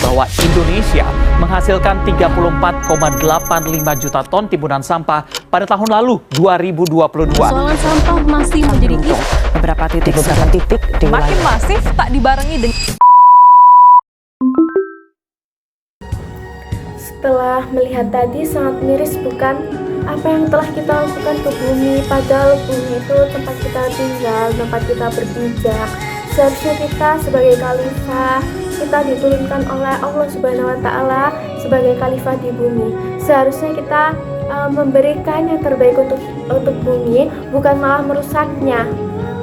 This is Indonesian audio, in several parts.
bahwa Indonesia menghasilkan 34,85 juta ton timbunan sampah pada tahun lalu 2022. Persoalan sampah masih menjadi isu. Beberapa titik di makin masif tak dibarengi dengan Setelah melihat tadi sangat miris bukan apa yang telah kita lakukan ke bumi, padahal bumi itu tempat kita tinggal, tempat kita berpijak. Seharusnya kita sebagai khalifah, kita diturunkan oleh Allah Subhanahu wa Ta'ala sebagai khalifah di bumi. Seharusnya kita memberikan yang terbaik untuk bumi, bukan malah merusaknya.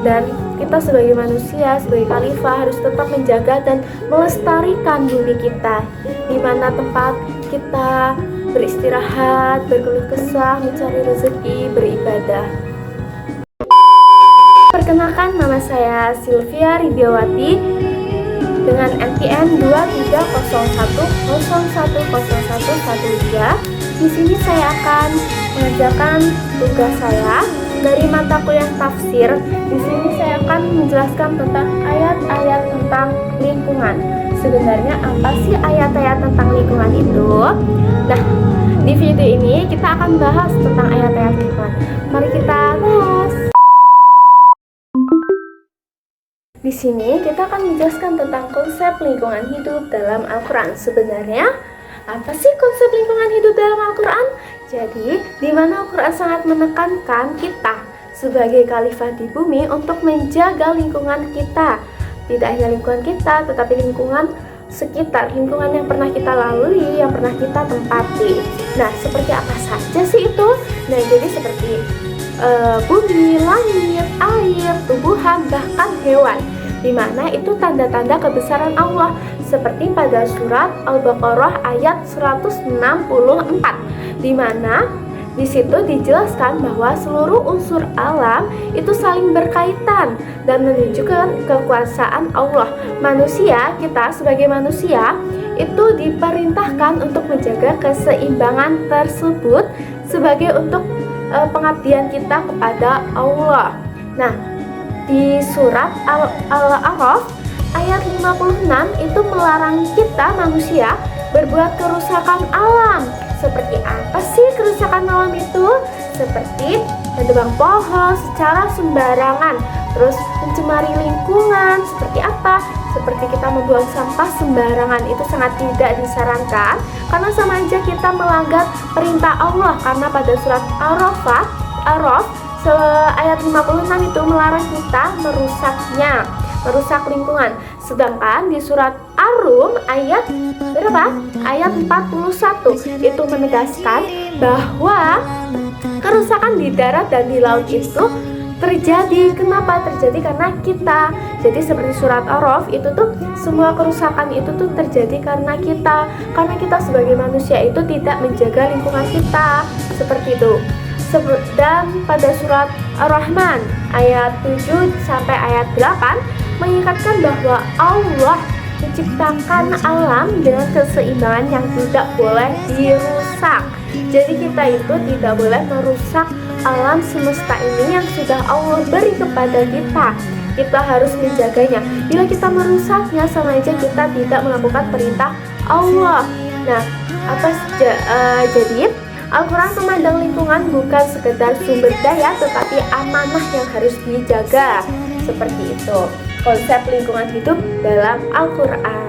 Dan kita sebagai manusia, sebagai khalifah harus tetap menjaga dan melestarikan bumi kita, di mana tempat kita beristirahat, berkeluh kesah, mencari rezeki, beribadah. Perkenalkan, nama saya Sylvia Ridiawati dengan NPM 2301010113. Di sini saya akan mengerjakan tugas saya dari mata kuliah tafsir. Di sini saya akan menjelaskan tentang ayat-ayat tentang lingkungan. Sebenarnya apa sih ayat-ayat tentang lingkungan itu? Nah, di video ini kita akan bahas tentang ayat-ayat lingkungan. Mari kita bahas. Di sini kita akan menjelaskan tentang konsep lingkungan hidup dalam Al-Quran. Sebenarnya apa sih konsep lingkungan hidup dalam Al-Quran? Jadi, di mana Al-Quran sangat menekankan kita sebagai khalifah di bumi untuk menjaga lingkungan kita. Tidak hanya lingkungan kita, tetapi lingkungan sekitar, lingkungan yang pernah kita lalui, yang pernah kita tempati. Nah, seperti apa saja sih itu? Nah, jadi seperti bumi, langit, air, tumbuhan, bahkan hewan, di mana itu tanda-tanda kebesaran Allah, seperti pada surat Al-Baqarah ayat 164, di mana di situ dijelaskan bahwa seluruh unsur alam itu saling berkaitan dan menunjukkan kekuasaan Allah. Manusia, kita sebagai manusia itu diperintahkan untuk menjaga keseimbangan tersebut sebagai untuk pengabdian kita kepada Allah. Nah, di surat Al-A'raf ayat 56 itu melarang kita manusia berbuat kerusakan alam. Seperti apa sih kerusakan alam itu? Seperti menebang pohon secara sembarangan, terus mencemari lingkungan. Seperti apa? Seperti kita membuang sampah sembarangan, itu sangat tidak disarankan karena sama aja kita melanggar perintah Allah, karena pada surat Araf ayat 56 itu melarang kita merusak lingkungan. Sedangkan di surat Ar-Rum ayat berapa? Ayat 41 itu menegaskan bahwa kerusakan di darat dan di laut itu terjadi. Kenapa terjadi? Karena kita. Jadi seperti surat Araf itu tuh semua kerusakan itu tuh terjadi karena kita sebagai manusia itu tidak menjaga lingkungan kita. Seperti itu. Dan pada surat Ar-Rahman ayat 7 sampai ayat 8 mengingatkan bahwa Allah menciptakan alam dengan keseimbangan yang tidak boleh dirusak. Jadi kita itu tidak boleh merusak alam semesta ini yang sudah Allah beri kepada kita. Kita harus menjaganya. Bila kita merusaknya, sama aja kita tidak melakukan perintah Allah. Nah, jadi Al-Quran memandang lingkungan bukan sekedar sumber daya, tetapi amanah yang harus dijaga. Seperti itu konsep lingkungan hidup dalam Al-Quran.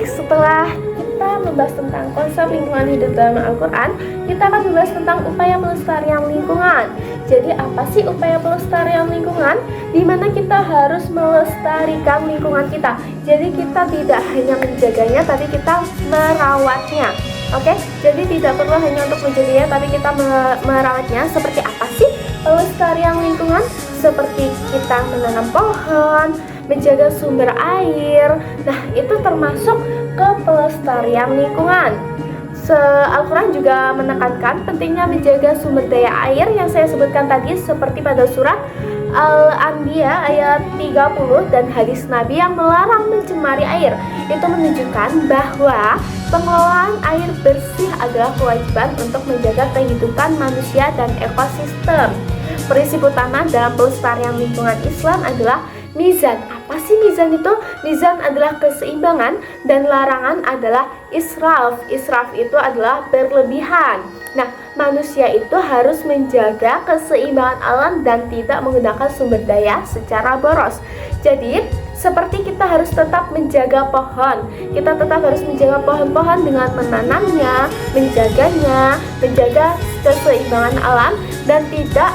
Setelah kita membahas tentang konsep lingkungan hidup dalam Al-Quran, kita akan membahas tentang upaya pelestarian lingkungan. Jadi apa sih upaya pelestarian lingkungan? Di mana kita harus melestarikan lingkungan kita. Jadi kita tidak hanya menjaganya, tapi kita merawatnya. Oke, jadi tidak perlu hanya untuk menjaganya, tapi kita merawatnya. Seperti apa sih pelestarian lingkungan? Seperti kita menanam pohon, menjaga sumber air. Nah, itu termasuk ke pelestarian lingkungan. Al-Quran juga menekankan pentingnya menjaga sumber daya air yang saya sebutkan tadi, seperti pada surat Al-Anbiya ayat 30 dan hadis Nabi yang melarang mencemari air. Itu menunjukkan bahwa pengelolaan air bersih adalah kewajiban untuk menjaga kehidupan manusia dan ekosistem. Prinsip utama dalam pelestarian lingkungan Islam adalah mizan. Apa sih sih mizan itu? Mizan adalah keseimbangan dan larangan adalah israf. Israf itu adalah berlebihan. Nah, manusia itu harus menjaga keseimbangan alam dan tidak menggunakan sumber daya secara boros. Jadi, seperti kita harus tetap menjaga pohon. Kita tetap harus menjaga pohon-pohon dengan menanamnya, menjaganya, menjaga keseimbangan alam dan tidak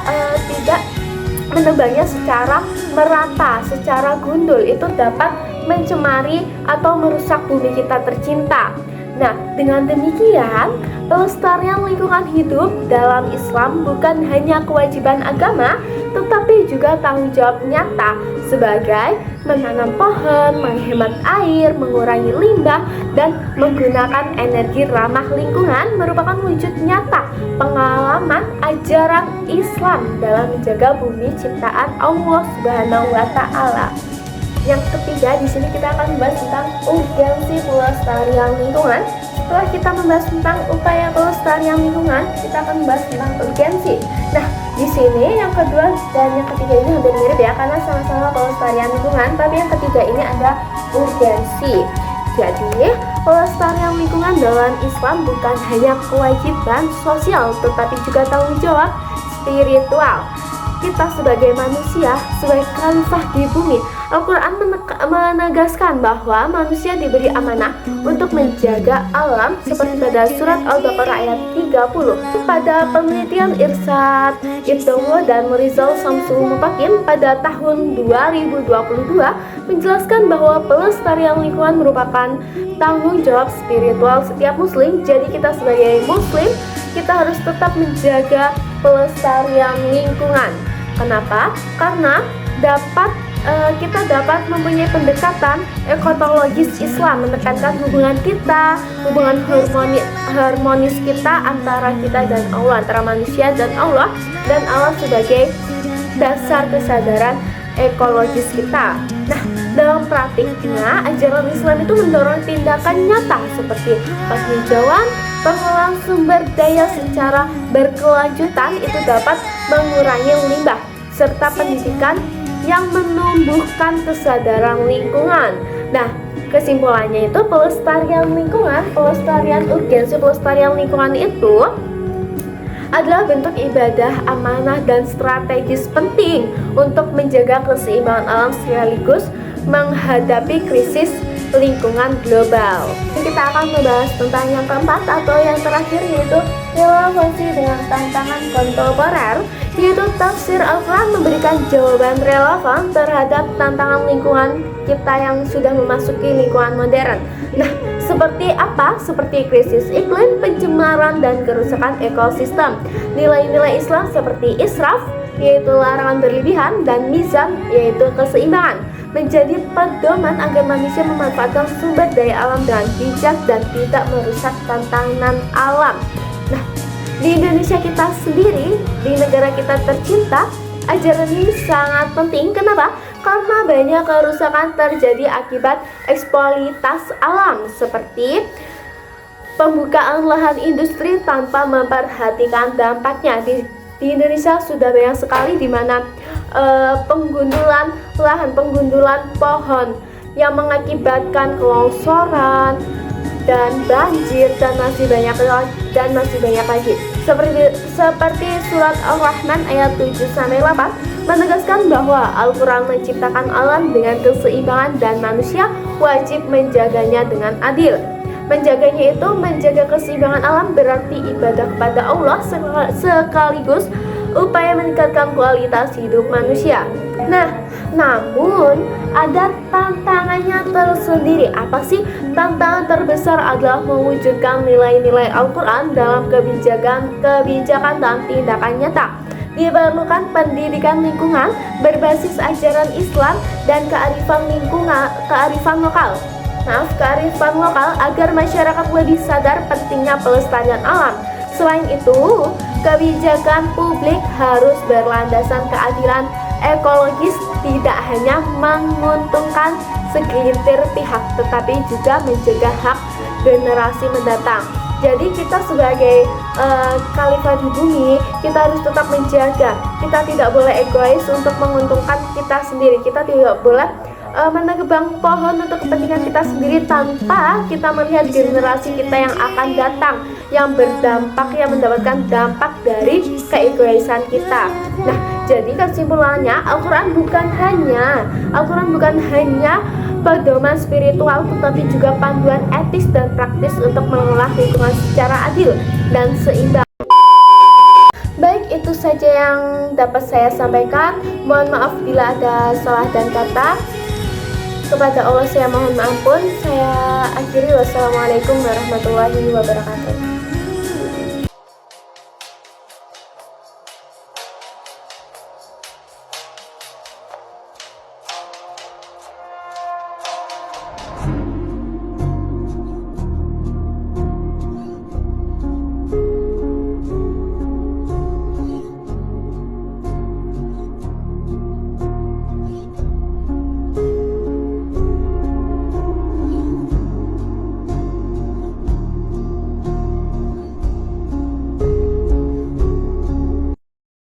menebangnya secara merata, secara gundul. Itu dapat mencemari atau merusak bumi kita tercinta. Nah, dengan demikian, pelestarian lingkungan hidup dalam Islam bukan hanya kewajiban agama, tetapi juga tanggung jawab nyata sebagai menanam pohon, menghemat air, mengurangi limbah, dan menggunakan energi ramah lingkungan merupakan wujud nyata pengalaman ajaran Islam dalam menjaga bumi ciptaan Allah Subhanahu wa Ta'ala. Yang ketiga, di sini kita akan membahas tentang urgensi pelestarian lingkungan. Setelah kita membahas tentang upaya pelestarian lingkungan, kita akan membahas tentang urgensi. Nah, di sini yang kedua dan yang ketiga ini hampir mirip ya, karena sama-sama pelestarian lingkungan, tapi yang ketiga ini ada urgensi. Jadi, pelestarian lingkungan dalam Islam bukan hanya kewajiban sosial, tetapi juga tanggung jawab spiritual. Kita sebagai manusia, sebagai khalifah di bumi, Al-Quran menegaskan bahwa manusia diberi amanah untuk menjaga alam seperti pada surat Al-Baqarah ayat 30. Pada penelitian Irsyad Ibnu dan Rizal Samsul Mutakin pada tahun 2022 menjelaskan bahwa pelestarian lingkungan merupakan tanggung jawab spiritual setiap muslim. Jadi kita sebagai muslim, kita harus tetap menjaga pelestarian lingkungan. Kenapa? Karena kita dapat mempunyai pendekatan ekotologis Islam, menekankan hubungan kita, hubungan harmonis kita antara kita dan Allah, antara manusia dan Allah sebagai dasar kesadaran ekologis kita. Nah, dalam praktiknya, ajaran Islam itu mendorong tindakan nyata seperti penghijauan, pengelolaan sumber daya secara berkelanjutan itu dapat mengurangi limbah, serta pendidikan yang menumbuhkan kesadaran lingkungan. Nah, kesimpulannya itu pelestarian lingkungan, urgensi pelestarian lingkungan itu adalah bentuk ibadah, amanah, dan strategis penting untuk menjaga keseimbangan alam sekaligus menghadapi krisis lingkungan global. Kita akan membahas tentang yang keempat atau yang terakhir, yaitu relevansi dengan tantangan kontemporer, yaitu tafsir Al-Quran memberikan jawaban relevan terhadap tantangan lingkungan kita yang sudah memasuki lingkungan modern. Nah, seperti apa? Seperti krisis iklim, pencemaran, dan kerusakan ekosistem. Nilai-nilai Islam seperti israf, yaitu larangan berlebihan, dan mizan, yaitu keseimbangan, menjadi pedoman agar manusia memanfaatkan sumber daya alam dengan bijak dan tidak merusak tantangan alam. Nah, di Indonesia kita sendiri, di negara kita tercinta, ajaran ini sangat penting. Kenapa? Karena banyak kerusakan terjadi akibat eksploitasi alam, seperti pembukaan lahan industri tanpa memperhatikan dampaknya. Di Indonesia sudah banyak sekali di mana penggundulan pohon yang mengakibatkan kelongsoran dan banjir dan masih banyak lagi. Seperti surat Al-Rahman ayat 7-8 menegaskan bahwa Al-Quran menciptakan alam dengan keseimbangan dan manusia wajib menjaganya dengan adil. Menjaganya itu menjaga keseimbangan alam berarti ibadah kepada Allah sekaligus upaya meningkatkan kualitas hidup manusia. Nah, namun ada tantangannya tersendiri. Apa sih? Tantangan terbesar adalah mewujudkan nilai-nilai Al-Quran dalam kebijakan dan tindakan nyata. Diperlukan pendidikan lingkungan berbasis ajaran Islam dan kearifan lokal agar masyarakat lebih sadar pentingnya pelestarian alam. Selain itu, kebijakan publik harus berlandaskan keadilan ekologis, tidak hanya menguntungkan segelintir pihak, tetapi juga menjaga hak generasi mendatang. Jadi kita sebagai khalifah di bumi, kita harus tetap menjaga. Kita tidak boleh egois untuk menguntungkan kita sendiri. Kita tidak boleh menebang pohon untuk kepentingan kita sendiri tanpa kita melihat generasi kita yang akan datang, yang berdampak, yang mendapatkan dampak dari keegoisan kita. Nah, jadi kesimpulannya Al-Quran bukan hanya pedoman spiritual, tetapi juga panduan etis dan praktis untuk mengelola lingkungan secara adil dan seimbang. Baik, itu saja yang dapat saya sampaikan. Mohon maaf bila ada salah dan kata. Kepada Allah saya mohon ampun. Saya akhiri. Wassalamualaikum warahmatullahi wabarakatuh.